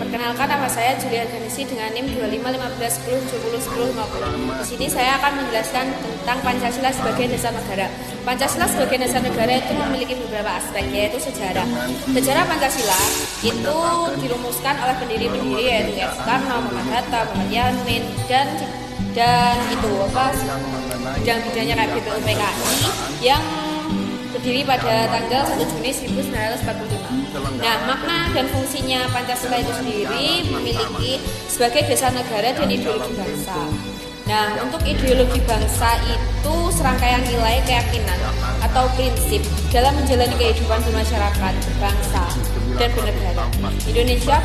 Perkenalkan, nama saya Julia Ganesi dengan NIM 251510701050. Di sini saya akan menjelaskan tentang Pancasila sebagai dasar negara. Pancasila sebagai dasar negara itu memiliki beberapa aspek, yaitu sejarah. Sejarah Pancasila itu dirumuskan oleh pendiri-pendiri yaitu Soekarno, Muhammad Hatta, Muhammad Yamin, dan bidang-bidangnya kayak BPUPKI yang berdiri pada tanggal 1 Juni 1945. Nah, makna dan fungsinya Pancasila itu sendiri memiliki sebagai dasar negara dan ideologi bangsa. Nah, untuk ideologi bangsa itu serangkaian nilai, keyakinan, atau prinsip dalam menjalani kehidupan bermasyarakat, berbangsa, dan bernegara. Indonesia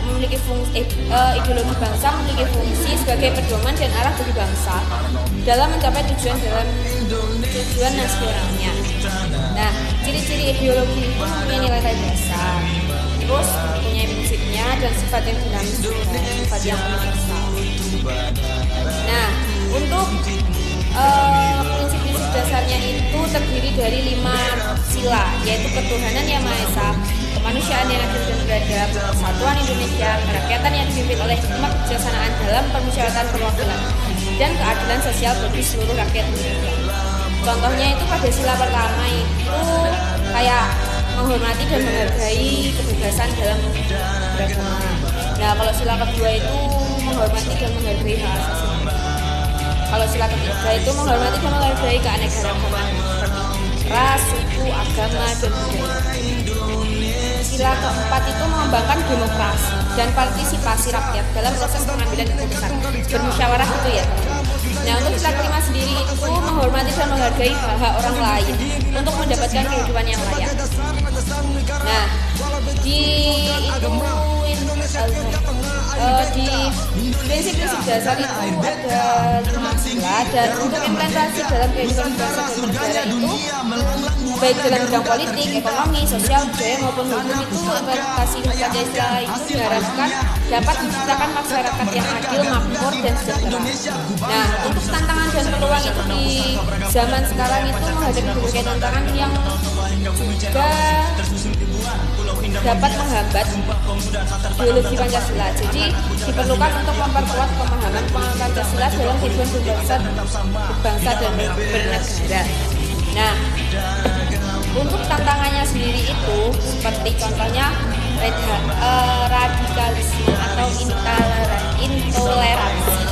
memiliki ideologi bangsa memiliki fungsi sebagai pedoman dan arah bagi bangsa dalam mencapai tujuan nasionalnya. Nah, ciri-ciri ideologi itu mempunyai nilai dasar, terus mempunyai prinsipnya dan sifat yang dinamis juga, sifat yang universal. Nah, untuk prinsip-prinsip dasarnya itu terdiri dari 5 sila, yaitu ketuhanan yang Maha Esa, kemanusiaan yang adil dan beradab, persatuan Indonesia, kerakyatan yang dipimpin oleh hikmat kebijaksanaan dalam permusyawaratan perwakilan, dan keadilan sosial bagi seluruh rakyat Indonesia. Contohnya itu pada sila pertama itu kayak menghormati dan menghargai kebebasan dalam beragama. Nah, kalau sila kedua itu menghormati dan menghargai hak asasi manusia. Kalau sila ketiga itu menghormati dan menghargai keanekaragaman seperti ras, suku, agama, dan budaya. Sila keempat itu mengembangkan demokrasi dan partisipasi rakyat dalam proses pengambilan keputusan, bermusyawarah itu ya. Nah, untuk sila kelima sendiri itu menghormati dan menghargai hak orang lain untuk mendapatkan kehidupan yang layak. Nah, di prinsip-prinsip dasar itu ada 5 sila, dan untuk implementasi dalam kehidupan bangsa dan negara itu baik dalam bidang politik, ekonomi, sosial, budaya maupun hukum itu implementasi Pancasila itu diharapkan dapat menciptakan masyarakat yang adil, makmur, dan sejahtera. Nah, untuk tantangan dan peluang itu di zaman sekarang itu menghadapi berbagai tantangan yang juga dapat menghambat ideologi Pancasila. Jadi diperlukan untuk memperkuat pemahaman Pancasila dalam kehidupan berbangsa dan bernegara. Nah, untuk tantangannya sendiri itu seperti contohnya radikalisme atau intoleransi.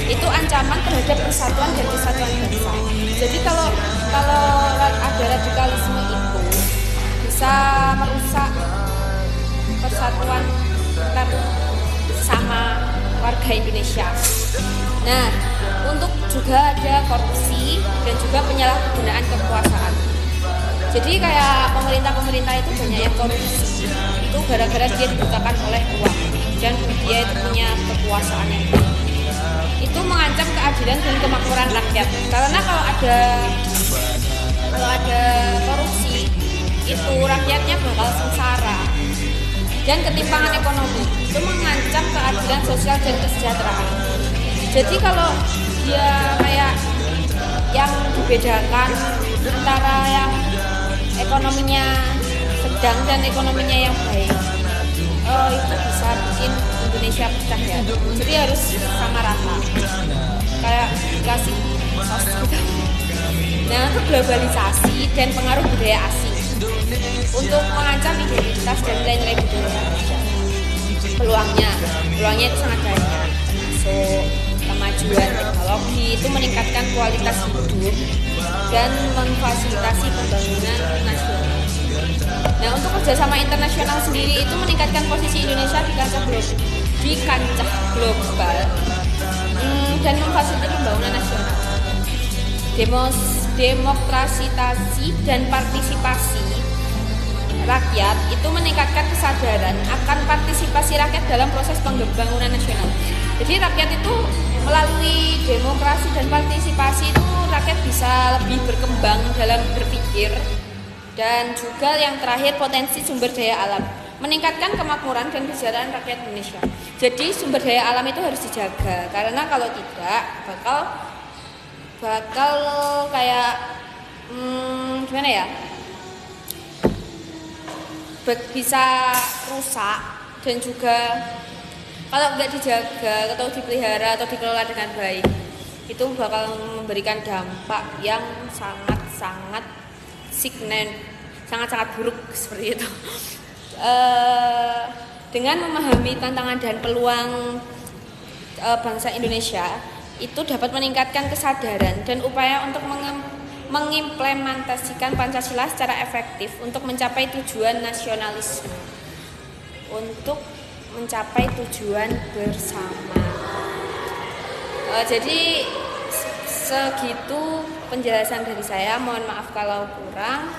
Itu ancaman terhadap persatuan dan kesatuan bangsa. Jadi kalau ada radikalisme itu bisa merusak persatuan antar sama warga Indonesia. Nah, untuk juga ada korupsi dan juga penyalahgunaan kekuasaan. Jadi kayak pemerintah itu banyak yang korupsi. Itu gara-gara dia dibutakan oleh uang dan dia itu punya kekuasaan yang tinggi. Itu mengancam keadilan dan kemakmuran rakyat. Karena kalau ada korupsi, itu rakyatnya bakal sengsara. Dan ketimpangan ekonomi itu mengancam keadilan sosial dan kesejahteraan. Jadi kalau dia kayak yang dibedakan antara yang ekonominya sedang dan ekonominya yang baik, itu bisa bikin Indonesia pecah ya. Jadi harus sama rata, kayak dikasih sos gitu. Nah, untuk globalisasi dan pengaruh budaya asing untuk mengancam identitas dan nilai-nilai budaya Indonesia. Peluangnya itu sangat banyak. Kemajuan teknologi itu meningkatkan kualitas hidup dan memfasilitasi pembangunan nasional. Nah, untuk kerjasama internasional sendiri itu meningkatkan posisi Indonesia di kancah global dan memfasilitasi pembangunan nasional. Demokratisasi dan partisipasi rakyat itu meningkatkan kesadaran akan partisipasi rakyat dalam proses pembangunan nasional. Jadi rakyat itu melalui demokrasi dan partisipasi itu rakyat bisa lebih berkembang dalam berpikir, dan juga yang terakhir potensi sumber daya alam, meningkatkan kemakmuran dan kesejahteraan rakyat Indonesia. Jadi sumber daya alam itu harus dijaga, karena kalau tidak bakal kayak gimana ya, bisa rusak dan juga kalau nggak dijaga atau dipelihara atau dikelola dengan baik, itu bakal memberikan dampak yang sangat-sangat sangat-sangat buruk seperti itu. Dengan memahami tantangan dan peluang bangsa Indonesia, itu dapat meningkatkan kesadaran dan upaya untuk mengimplementasikan Pancasila secara efektif untuk mencapai tujuan nasionalisme, untuk mencapai tujuan bersama. Jadi segitu penjelasan dari saya, mohon maaf kalau kurang.